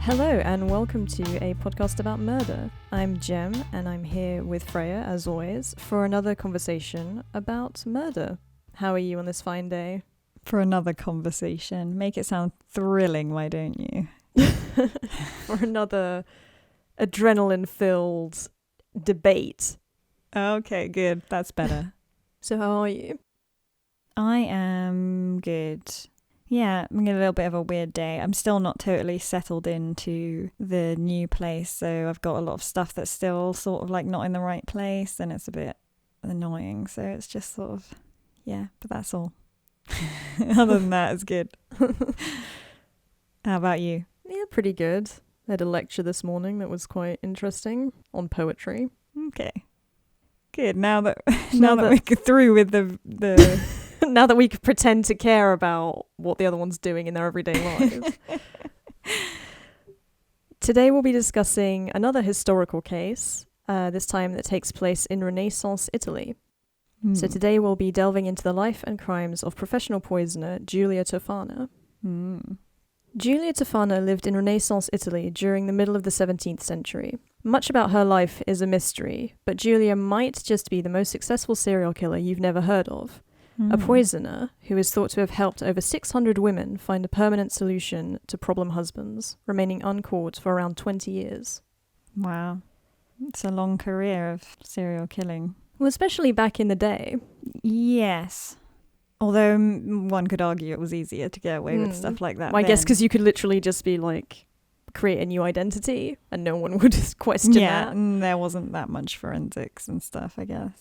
Hello and welcome to a podcast about murder. I'm Jem and I'm here with Freya, as always, for another conversation about murder. How are you on this fine day? For another conversation. Make it sound thrilling, why don't you? For another adrenaline-filled debate. Okay, good. That's better. So how are you? I am good. Yeah, I'm in a little bit of a weird day. I'm still not totally settled into the new place, so I've got a lot of stuff that's still sort of like not in the right place, and it's a bit annoying. So it's just sort of, yeah, but that's all. Other than that, it's good. How about you? Yeah, pretty good. I had a lecture this morning that was quite interesting on poetry. Okay. Good. Now that we're through with the now that we could pretend to care about what the other one's doing in their everyday lives. Today we'll be discussing another historical case, this time that takes place in Renaissance Italy. So today we'll be delving into the life and crimes of professional poisoner Giulia Tofana. Giulia Tofana lived in Renaissance Italy during the middle of the 17th century. Much about her life is a mystery, but Giulia might just be the most successful serial killer you've never heard of. A poisoner who is thought to have helped over 600 women find a permanent solution to problem husbands, remaining uncaught for around 20 years. Wow. It's a long career of serial killing. Well, especially back in the day. Yes. Although one could argue it was easier to get away with stuff like that. Well, I guess because you could literally just be like, create a new identity and no one would question that. Yeah, and there wasn't that much forensics and stuff, I guess.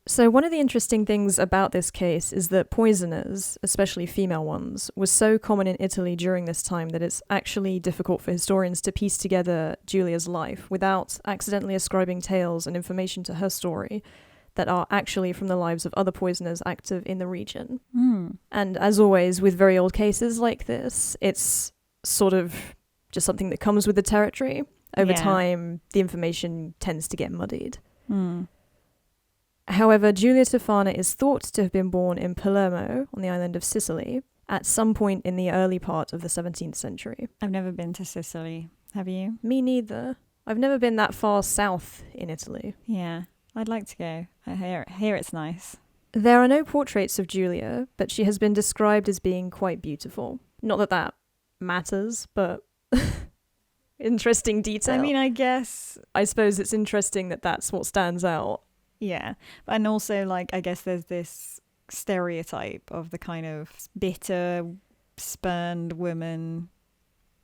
So one of the interesting things about this case is that poisoners, especially female ones, was so common in Italy during this time that it's actually difficult for historians to piece together Giulia's life without accidentally ascribing tales and information to her story that are actually from the lives of other poisoners active in the region. And as always, with very old cases like this, it's sort of just something that comes with the territory. Over time, the information tends to get muddied. However, Giulia Tofana is thought to have been born in Palermo on the island of Sicily at some point in the early part of the 17th century. I've never been to Sicily. Have you? Me neither. I've never been that far south in Italy. Yeah, I'd like to go. I hear it's nice. There are no portraits of Giulia, but she has been described as being quite beautiful. Not that that matters, but interesting detail. I mean, I guess... I suppose it's interesting that that's what stands out. Yeah, and also, like, I guess there's this stereotype of the kind of bitter, spurned woman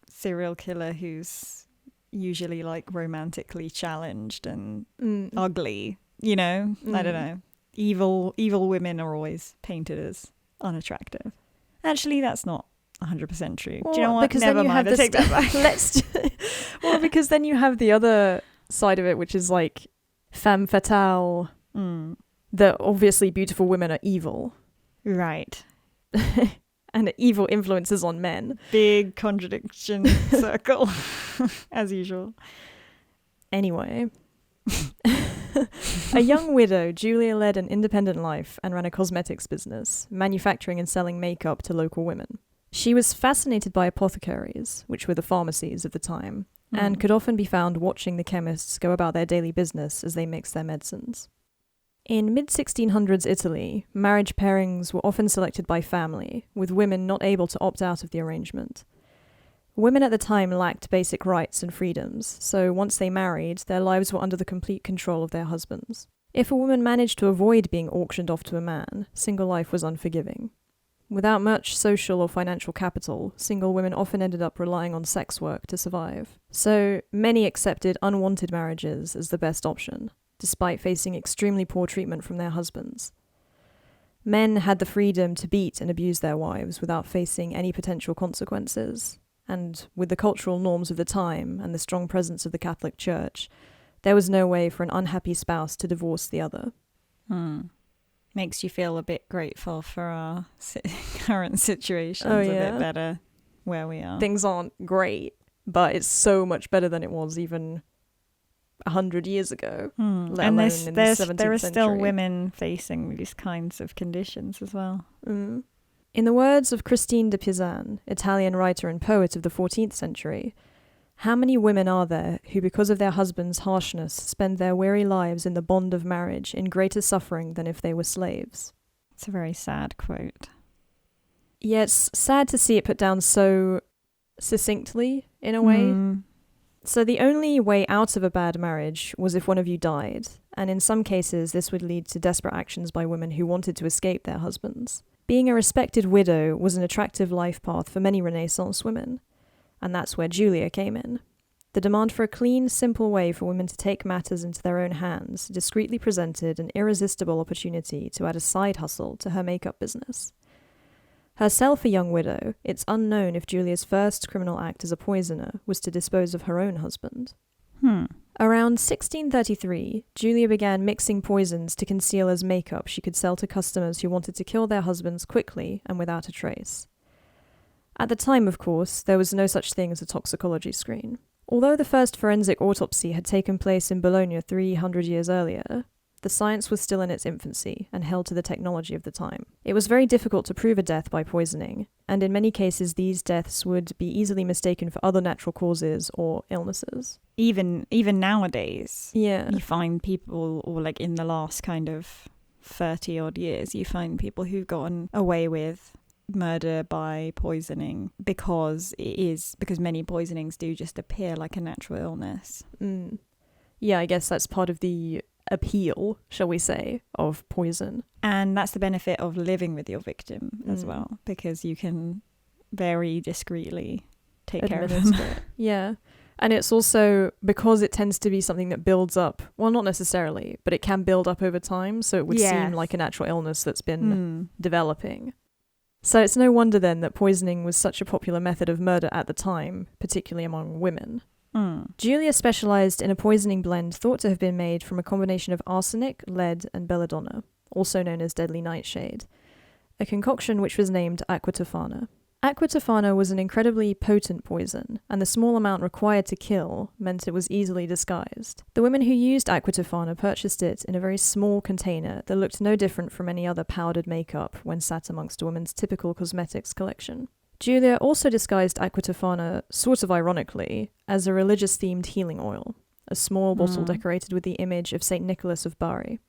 serial killer who's usually, like, romantically challenged and ugly, you know? I don't know. Evil women are always painted as unattractive. Actually, that's not 100% true. Well, do you know what? because Never then you mind, have I take that back. Well, because then you have the other side of it, which is like femme fatale, that obviously beautiful women are evil. Right. And evil influences on men. Big contradiction circle, as usual. Anyway. A young widow, Giulia led an independent life and ran a cosmetics business, manufacturing and selling makeup to local women. She was fascinated by apothecaries, which were the pharmacies of the time, and could often be found watching the chemists go about their daily business as they mixed their medicines. In mid-1600s Italy, marriage pairings were often selected by family, with women not able to opt out of the arrangement. Women at the time lacked basic rights and freedoms, so once they married, their lives were under the complete control of their husbands. If a woman managed to avoid being auctioned off to a man, single life was unforgiving. Without much social or financial capital, single women often ended up relying on sex work to survive. So many accepted unwanted marriages as the best option, despite facing extremely poor treatment from their husbands. Men had the freedom to beat and abuse their wives without facing any potential consequences, and with the cultural norms of the time and the strong presence of the Catholic Church, there was no way for an unhappy spouse to divorce the other. Makes you feel a bit grateful for our current situations, a bit better where we are. Things aren't great, but it's so much better than it was even 100 years ago, let alone in the 17th century. There are still women facing these kinds of conditions as well. In the words of Christine de Pizan, Italian writer and poet of the 14th century, How many women are there who, because of their husband's harshness, spend their weary lives in the bond of marriage in greater suffering than if they were slaves? It's a very sad quote. Yeah, it's sad to see it put down so succinctly, in a way. So the only way out of a bad marriage was if one of you died, and in some cases this would lead to desperate actions by women who wanted to escape their husbands. Being a respected widow was an attractive life path for many Renaissance women, and that's where Giulia came in. The demand for a clean, simple way for women to take matters into their own hands discreetly presented an irresistible opportunity to add a side hustle to her makeup business. Herself a young widow, it's unknown if Giulia's first criminal act as a poisoner was to dispose of her own husband. Around 1633, Giulia began mixing poisons to conceal as makeup she could sell to customers who wanted to kill their husbands quickly and without a trace. At the time, of course, there was no such thing as a toxicology screen. Although the first forensic autopsy had taken place in Bologna 300 years earlier, the science was still in its infancy and held to the technology of the time. It was very difficult to prove a death by poisoning, and in many cases these deaths would be easily mistaken for other natural causes or illnesses. Even nowadays, Yeah. you find people, or like in the last kind of 30 odd years, you find people who've gotten away with murder by poisoning because many poisonings do just appear like a natural illness. Yeah, I guess that's part of the appeal, shall we say, of poison. And that's the benefit of living with your victim as well, because you can very discreetly take care of them. Yeah. And it's also because it tends to be something that builds up, well, not necessarily, but it can build up over time, so it would seem like a natural illness that's been developing. So it's no wonder then that poisoning was such a popular method of murder at the time, particularly among women. Giulia specialised in a poisoning blend thought to have been made from a combination of arsenic, lead, and belladonna, also known as deadly nightshade, a concoction which was named Aqua Tofana. Aqua Tofana was an incredibly potent poison, and the small amount required to kill meant it was easily disguised. The women who used Aqua Tofana purchased it in a very small container that looked no different from any other powdered makeup when sat amongst a woman's typical cosmetics collection. Giulia also disguised Aqua Tofana, sort of ironically, as a religious-themed healing oil, a small bottle decorated with the image of St. Nicholas of Bari.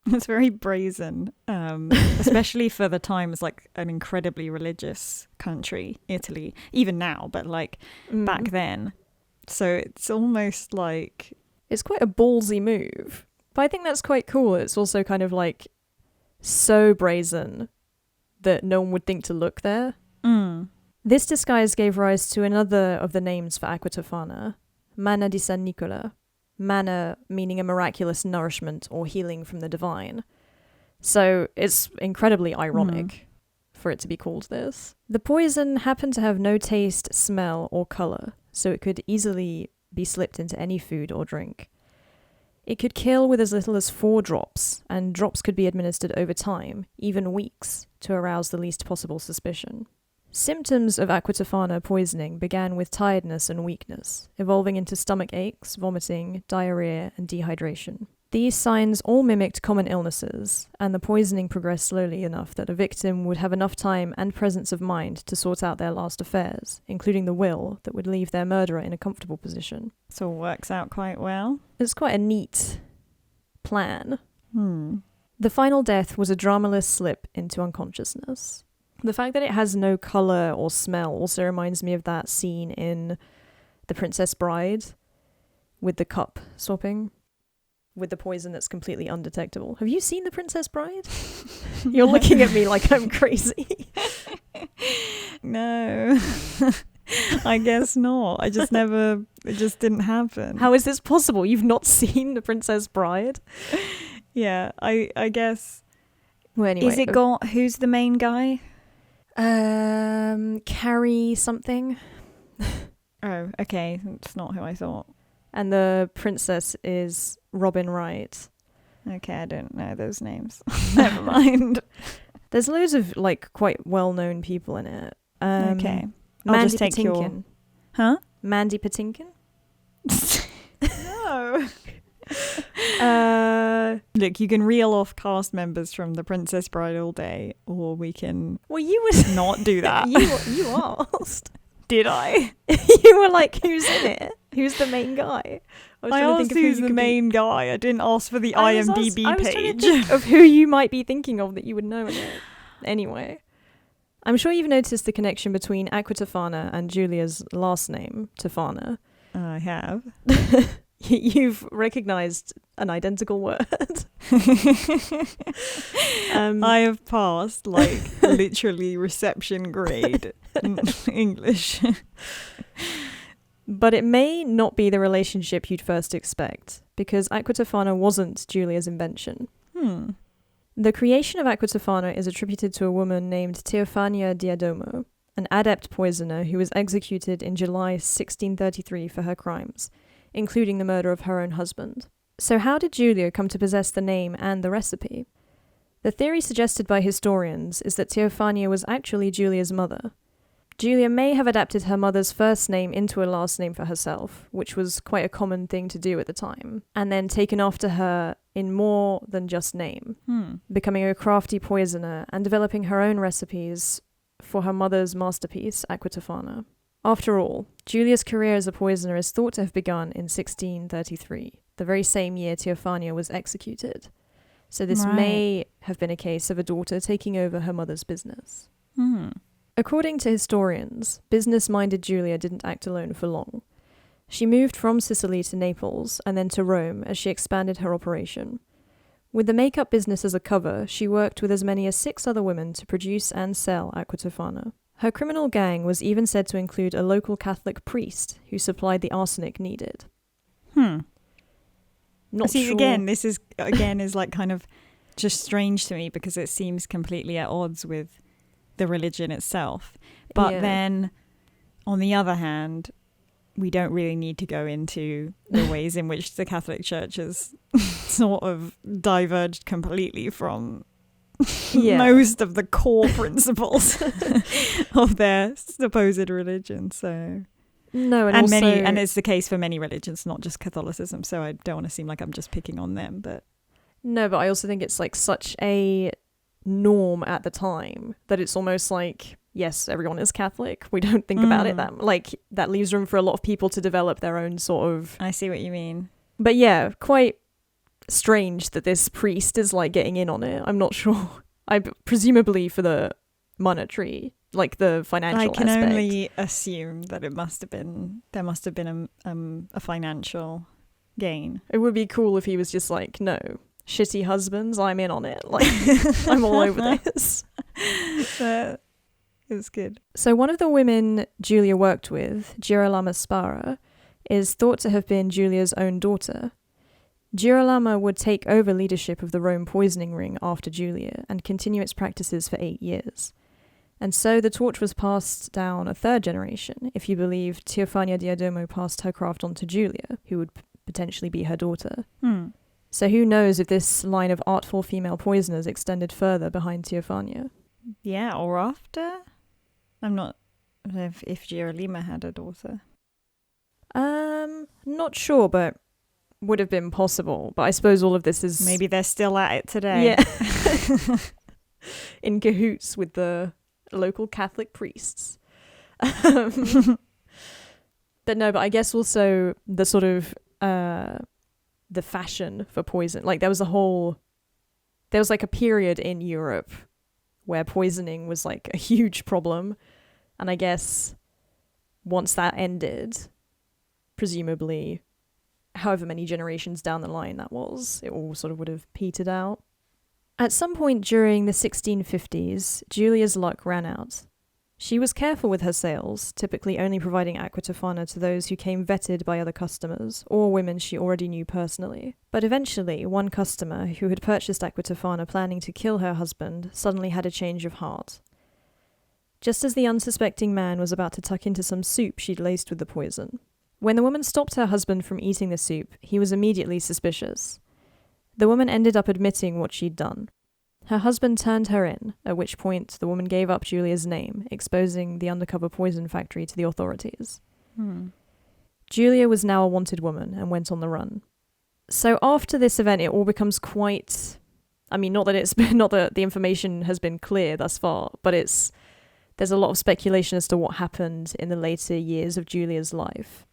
It's very brazen, especially for the time. It's like an incredibly religious country, Italy, even now, but like back then. So it's almost like... It's quite a ballsy move, but I think that's quite cool. It's also kind of like so brazen that no one would think to look there. This disguise gave rise to another of the names for Aqua Tofana, Manna di San Nicola. Manna meaning a miraculous nourishment or healing from the divine. So it's incredibly ironic for it to be called this. The poison happened to have no taste, smell, or colour, so it could easily be slipped into any food or drink. It could kill with as little as 4 drops, and drops could be administered over time, even weeks, to arouse the least possible suspicion. Symptoms of Aqua Tofana poisoning began with tiredness and weakness, evolving into stomach aches, vomiting, diarrhea, and dehydration. These signs all mimicked common illnesses, and the poisoning progressed slowly enough that a victim would have enough time and presence of mind to sort out their last affairs, including the will that would leave their murderer in a comfortable position. So it works out quite well. It's quite a neat plan. The final death was a dramaless slip into unconsciousness. The fact that it has no colour or smell also reminds me of that scene in The Princess Bride with the cup swapping, with the poison that's completely undetectable. Have you seen The Princess Bride? You're looking at me like I'm crazy. No, I guess not. It just didn't happen. How is this possible? You've not seen The Princess Bride? Yeah, I guess. Well, anyway. Is it got, who's the main guy? Carrie something. Oh, okay. That's not who I thought. And the princess is Robin Wright. Okay, I don't know those names. Never mind. There's loads of like quite well-known people in it. Okay. I'll Mandy just take Patinkin. Huh? Mandy Patinkin? No. Look, you can reel off cast members from The Princess Bride all day, or we can you would not do that. you asked. Did I? You were like, who's in it? Who's the main guy? I asked who's the main guy. I didn't ask for the IMDb page. I was trying to think of who you might be thinking of that you would know in it. Anyway, I'm sure you've noticed the connection between Aqua Tofana and Giulia's last name, Tofana. I have. You've recognised an identical word. I have passed, like, literally reception grade English. But it may not be the relationship you'd first expect, because Aqua Tofana wasn't Giulia's invention. The creation of Aqua Tofana is attributed to a woman named Teofania Diadomo, an adept poisoner who was executed in July 1633 for her crimes, including the murder of her own husband. So how did Giulia come to possess the name and the recipe? The theory suggested by historians is that Teofania was actually Giulia's mother. Giulia may have adapted her mother's first name into a last name for herself, which was quite a common thing to do at the time, and then taken after her in more than just name, becoming a crafty poisoner and developing her own recipes for her mother's masterpiece, Aqua Tofana. After all, Giulia's career as a poisoner is thought to have begun in 1633, the very same year Teofania was executed. So this may have been a case of a daughter taking over her mother's business. According to historians, business-minded Giulia didn't act alone for long. She moved from Sicily to Naples and then to Rome as she expanded her operation. With the makeup business as a cover, she worked with as many as 6 other women to produce and sell Aqua Tofana. Her criminal gang was even said to include a local Catholic priest who supplied the arsenic needed. Not See, sure. again, this is like kind of just strange to me because it seems completely at odds with the religion itself. But then, on the other hand, we don't really need to go into the ways in which the Catholic Church has sort of diverged completely from most of the core principles of their supposed religion. So no, and also, many, and it's the case for many religions, not just Catholicism. So I don't want to seem like I'm just picking on them, but no, but I also think it's like such a norm at the time that it's almost like, yes, everyone is Catholic. We don't think about it that leaves room for a lot of people to develop their own sort of. I see what you mean. But yeah, quite strange that this priest is like getting in on it. I'm not sure. Presumably for the monetary, like the financial I can aspect. only assume that there must have been a financial gain. It would be cool if he was just like, no, shitty husbands, I'm in on it. Like, I'm all over this. It was good. So one of the women Giulia worked with, Girolama Spara, is thought to have been Giulia's own daughter. Girolama would take over leadership of the Rome poisoning ring after Giulia and continue its practices for 8 years. And so the torch was passed down a third generation, if you believe Teofania Diadomo passed her craft on to Giulia, who would potentially be her daughter. So who knows if this line of artful female poisoners extended further behind Teofania. Yeah, or after? I'm not if Girolama had a daughter. Not sure, but would have been possible. But I suppose all of this is maybe they're still at it today. Yeah. In cahoots with the local Catholic priests. But I guess also the sort of the fashion for poison. Like there was like a period in Europe where poisoning was like a huge problem. And I guess once that ended, presumably however many generations down the line that was, it all sort of would have petered out. At some point during the 1650s, Giulia's luck ran out. She was careful with her sales, typically only providing Aqua Tofana to those who came vetted by other customers, or women she already knew personally. But eventually, one customer who had purchased Aqua Tofana planning to kill her husband suddenly had a change of heart. Just as the unsuspecting man was about to tuck into some soup she'd laced with the poison. When the woman stopped her husband from eating the soup, he was immediately suspicious. The woman ended up admitting what she'd done. Her husband turned her in, at which point the woman gave up Giulia's name, exposing the undercover poison factory to the authorities. Giulia was now a wanted woman and went on the run. So after this event, it all becomes quite... I mean, not that the information has been clear thus far, but There's a lot of speculation as to what happened in the later years of Giulia's life.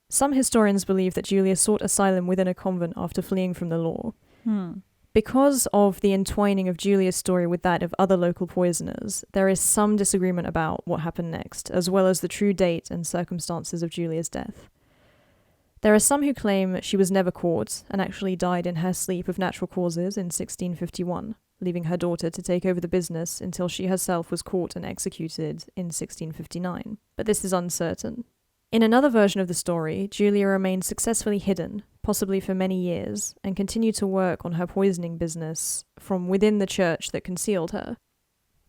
Some historians believe that Giulia sought asylum within a convent after fleeing from the law. Because of the entwining of Giulia's story with that of other local poisoners, there is some disagreement about what happened next, as well as the true date and circumstances of Giulia's death. There are some who claim she was never caught and actually died in her sleep of natural causes in 1651, leaving her daughter to take over the business until she herself was caught and executed in 1659. But this is uncertain. In another version of the story, Giulia remained successfully hidden, possibly for many years, and continued to work on her poisoning business from within the church that concealed her.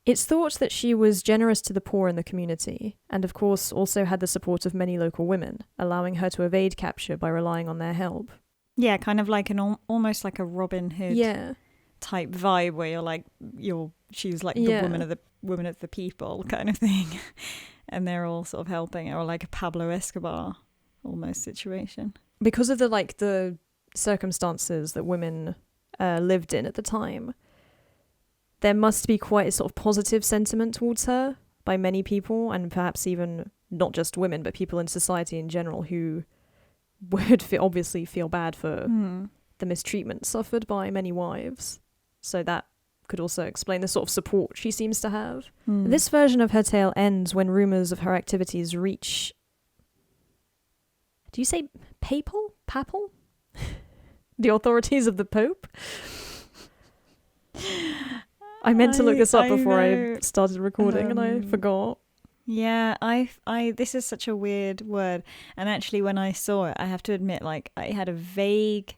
It's thought that she was generous to the poor in the community, and of course also had the support of many local women, allowing her to evade capture by relying on their help. Yeah, kind of like almost like a Robin Hood type vibe, where she's like the woman of the people kind of thing, and they're all sort of helping her, or like a Pablo Escobar almost situation. Because of the circumstances that women lived in at the time, there must be quite a sort of positive sentiment towards her by many people, and perhaps even not just women, but people in society in general who would obviously feel bad for the mistreatment suffered by many wives. So that could also explain the sort of support she seems to have. This version of her tale ends when rumours of her activities reach... Do you say papal? The authorities of the Pope? I meant to look this up before I started recording and I forgot. Yeah, this is such a weird word. And actually when I saw it, I have to admit, I had a vague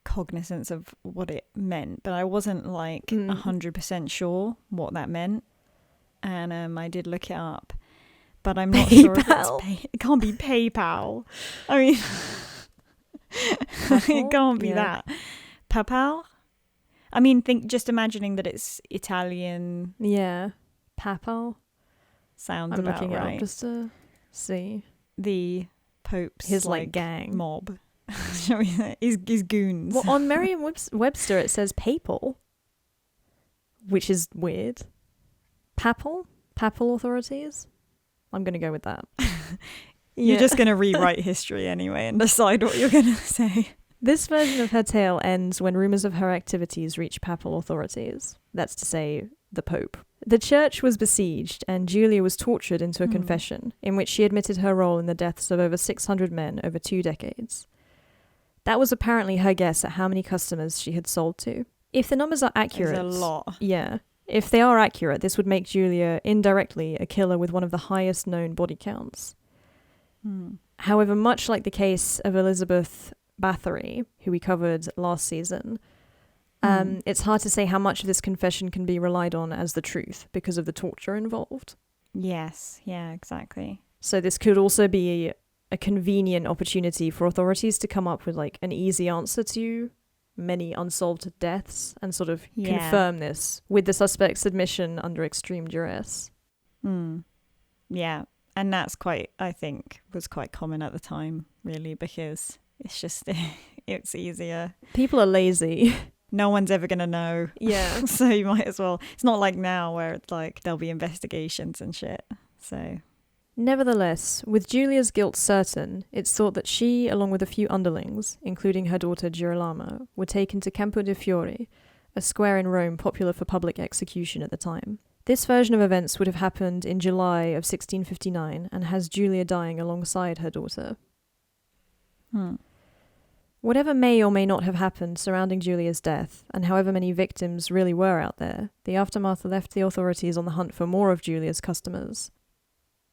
cognizance of what it meant, but I wasn't 100% sure what that meant. And I did look it up, but I'm not sure if it can't be PayPal. I mean, it can't be that. Papal? I mean, just imagining that it's Italian. Yeah. Papal. Sounds I'm about looking right. it up just to see. The Pope's his gang. Mob. his goons. Well, on Merriam-Webster it says papal, which is weird. Papal authorities? I'm going to go with that. You're just going to rewrite history anyway and decide what you're going to say. This version of her tale ends when rumours of her activities reach papal authorities. That's to say, the Pope. The church was besieged, and Giulia was tortured into a confession, in which she admitted her role in the deaths of over 600 men over 2 decades. That was apparently her guess at how many customers she had sold to. If the numbers are accurate... There's a lot. Yeah. If they are accurate, this would make Giulia indirectly a killer with one of the highest known body counts. However, much like the case of Elizabeth Bathory, who we covered last season, it's hard to say how much of this confession can be relied on as the truth because of the torture involved. Yes, yeah, exactly. So this could also be a convenient opportunity for authorities to come up with an easy answer to many unsolved deaths and sort of confirm this with the suspect's admission under extreme duress. Yeah, and that's I think was quite common at the time, really, because it's just, it's easier. People are lazy. No one's ever going to know. Yeah. So you might as well. It's not like now where it's there'll be investigations and shit. So. Nevertheless, with Giulia's guilt certain, it's thought that she, along with a few underlings, including her daughter Girolamo, were taken to Campo de' Fiori, a square in Rome popular for public execution at the time. This version of events would have happened in July of 1659 and has Giulia dying alongside her daughter. Whatever may or may not have happened surrounding Giulia's death, and however many victims really were out there, the aftermath left the authorities on the hunt for more of Giulia's customers.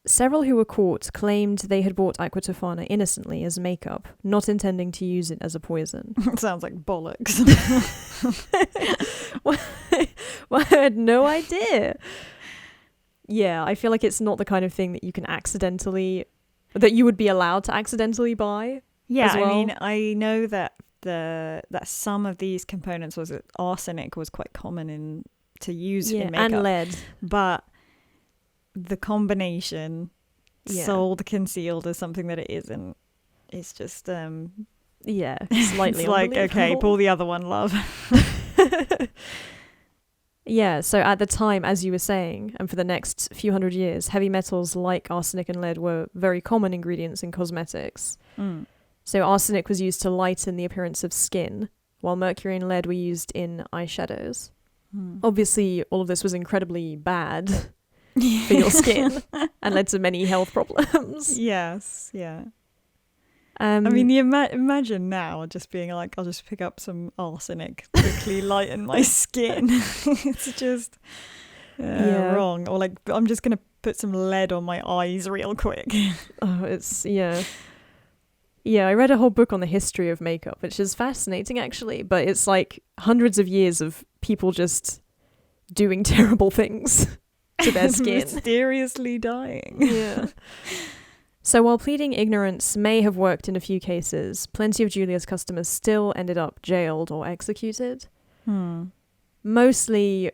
Several who were caught claimed they had bought Aqua Tofana innocently as makeup, not intending to use it as a poison. Sounds like bollocks. Well, I had no idea. Yeah, I feel like it's not the kind of thing that you can that you would be allowed to accidentally buy. Yeah, as well. I mean, I know that that some of these components arsenic was quite common to use in makeup. And lead. But the combination sold concealed as something that it isn't. It's just slightly it's okay, pull the other one, love. Yeah, so at the time, as you were saying, and for the next few hundred years, heavy metals like arsenic and lead were very common ingredients in cosmetics. So arsenic was used to lighten the appearance of skin, while mercury and lead were used in eyeshadows. Obviously, all of this was incredibly bad for your skin and led to many health problems. Yes, yeah. I mean, imagine now just being like, I'll just pick up some arsenic, quickly lighten my skin. It's just wrong. Or like, I'm just going to put some lead on my eyes real quick. Yeah, I read a whole book on the history of makeup, which is fascinating actually, but it's like hundreds of years of people just doing terrible things to their skin. Mysteriously dying. Yeah. So while pleading ignorance may have worked in a few cases, plenty of Giulia's customers still ended up jailed or executed. Mostly,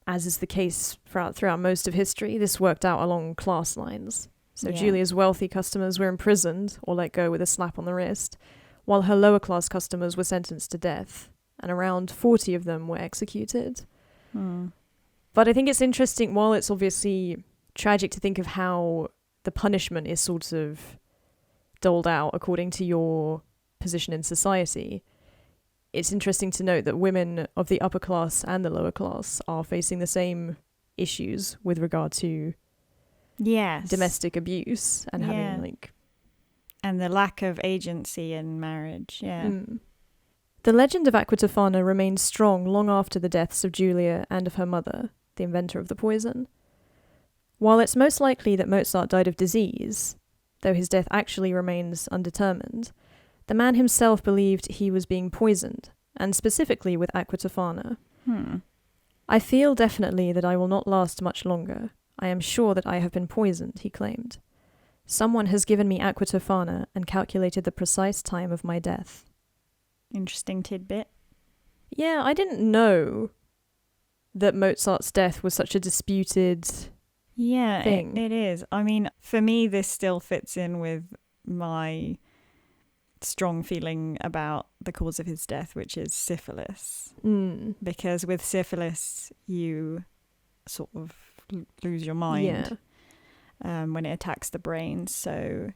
as is the case throughout most of history, this worked out along class lines. So Giulia's wealthy customers were imprisoned or let go with a slap on the wrist, while her lower class customers were sentenced to death, and around 40 of them were executed. But I think it's interesting, while it's obviously tragic to think of how the punishment is sort of doled out according to your position in society, it's interesting to note that women of the upper class and the lower class are facing the same issues with regard to domestic abuse and having and the lack of agency in marriage. The legend of Aqua Tofana remained strong long after the deaths of Giulia and of her mother, the inventor of the poison. While it's most likely that Mozart died of disease, though his death actually remains undetermined, the man himself believed he was being poisoned, and specifically with Aqua Tofana. I feel definitely that I will not last much longer. I am sure that I have been poisoned, he claimed. Someone has given me Aqua Tofana and calculated the precise time of my death. Interesting tidbit. Yeah, I didn't know that Mozart's death was such a disputed thing. It is. I mean, for me, this still fits in with my strong feeling about the cause of his death, which is syphilis. Because with syphilis, you sort of lose your mind when it attacks the brain. So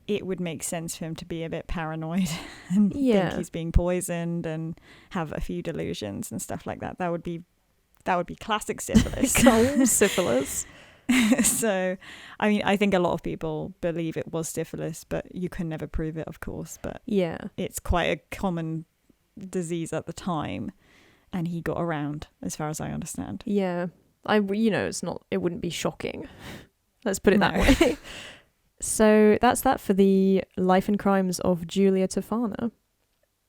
it would make sense for him to be a bit paranoid and think he's being poisoned and have a few delusions and stuff like that. That would be classic syphilis. Syphilis. So, I mean, I think a lot of people believe it was syphilis, but you can never prove it, of course. But it's quite a common disease at the time, and he got around, as far as I understand. Yeah, it wouldn't be shocking. Let's put it that way. So that's that for the life and crimes of Giulia Tofana.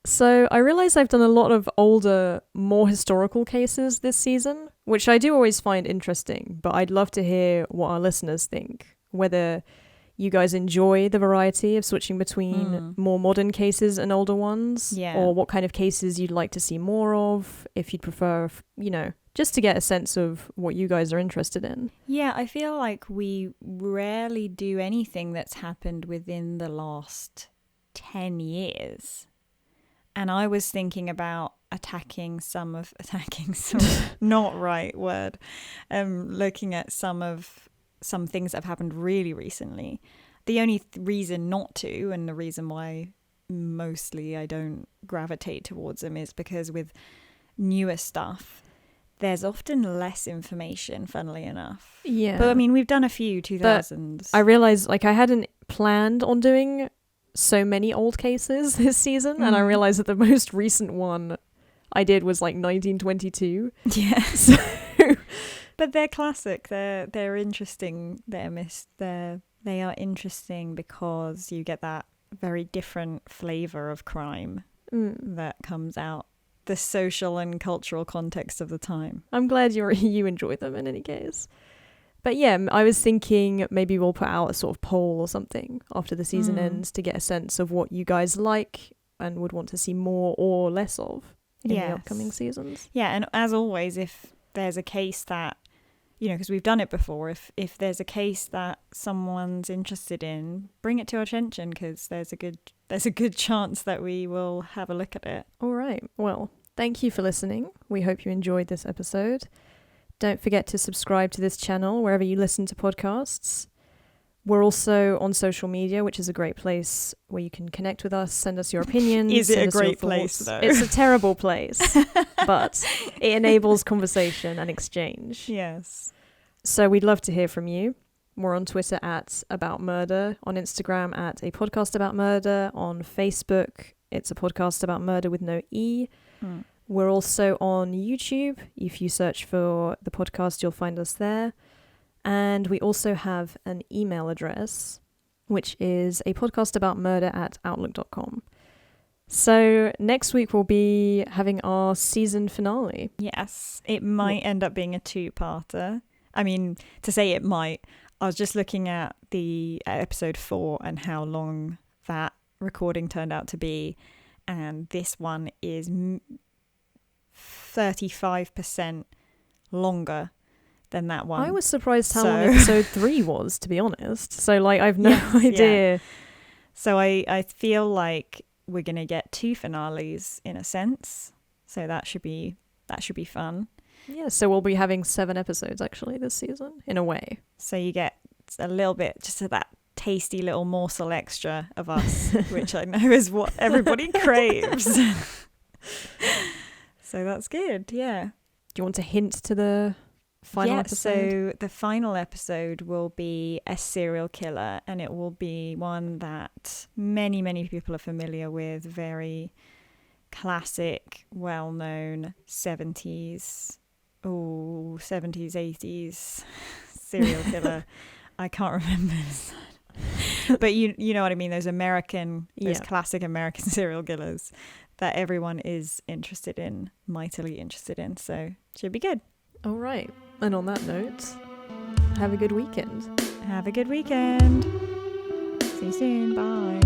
So I realise I've done a lot of older, more historical cases this season, which I do always find interesting, but I'd love to hear what our listeners think, whether you guys enjoy the variety of switching between more modern cases and older ones, or what kind of cases you'd like to see more of, if you'd prefer, just to get a sense of what you guys are interested in. Yeah, I feel like we rarely do anything that's happened within the last 10 years. And I was thinking about attacking some not right word, looking at some things that have happened really recently. The only reason not to, and the reason why mostly I don't gravitate towards them, is because with newer stuff, there's often less information, funnily enough. Yeah. But I mean, we've done a few 2000s. But I realised, I hadn't planned on doing so many old cases this season, and I realized that the most recent one I did was 1922. Yeah. But they're classic. They're interesting. They are interesting because you get that very different flavor of crime that comes out, the social and cultural context of the time. I'm glad you enjoy them in any case. But yeah, I was thinking maybe we'll put out a sort of poll or something after the season ends to get a sense of what you guys like and would want to see more or less of in the upcoming seasons. Yeah, and as always, if there's a case that, because we've done it before, if there's a case that someone's interested in, bring it to our attention, because there's a good chance that we will have a look at it. All right. Well, Thank you for listening. We hope you enjoyed this episode. Don't forget to subscribe to this channel wherever you listen to podcasts. We're also on social media, which is a great place where you can connect with us, send us your opinions. Is it send a us your great place, thoughts. though? It's a terrible place, but it enables conversation and exchange. Yes. So we'd love to hear from you. We're on Twitter at About Murder, on Instagram at A Podcast About Murder, on Facebook it's A Podcast About Murder with no E. We're also on YouTube. If you search for the podcast, you'll find us there. And we also have an email address, which is apodcastaboutmurder@outlook.com. So next week we'll be having our season finale. Yes, it might end up being a two-parter. I mean, to say it might, I was just looking at the episode 4 and how long that recording turned out to be. And this one is 35% longer than that one. I was surprised how long episode 3 was, to be honest. So, like, I've no idea. Yeah. So I feel like we're going to get 2 finales in a sense. So that should be fun. Yeah, so we'll be having 7 episodes, actually, this season, in a way. So you get a little bit, just of that tasty little morsel extra of us, which I know is what everybody craves. So that's good, yeah. Do you want to hint to the final episode? So the final episode will be a serial killer, and it will be one that many, many people are familiar with. Very classic, well-known 70s, 80s serial killer. I can't remember. But you know what I mean, those classic American serial killers that everyone is mightily interested in. So should be good. All right. And on that note, have a good weekend. Have a good weekend. See you soon. Bye.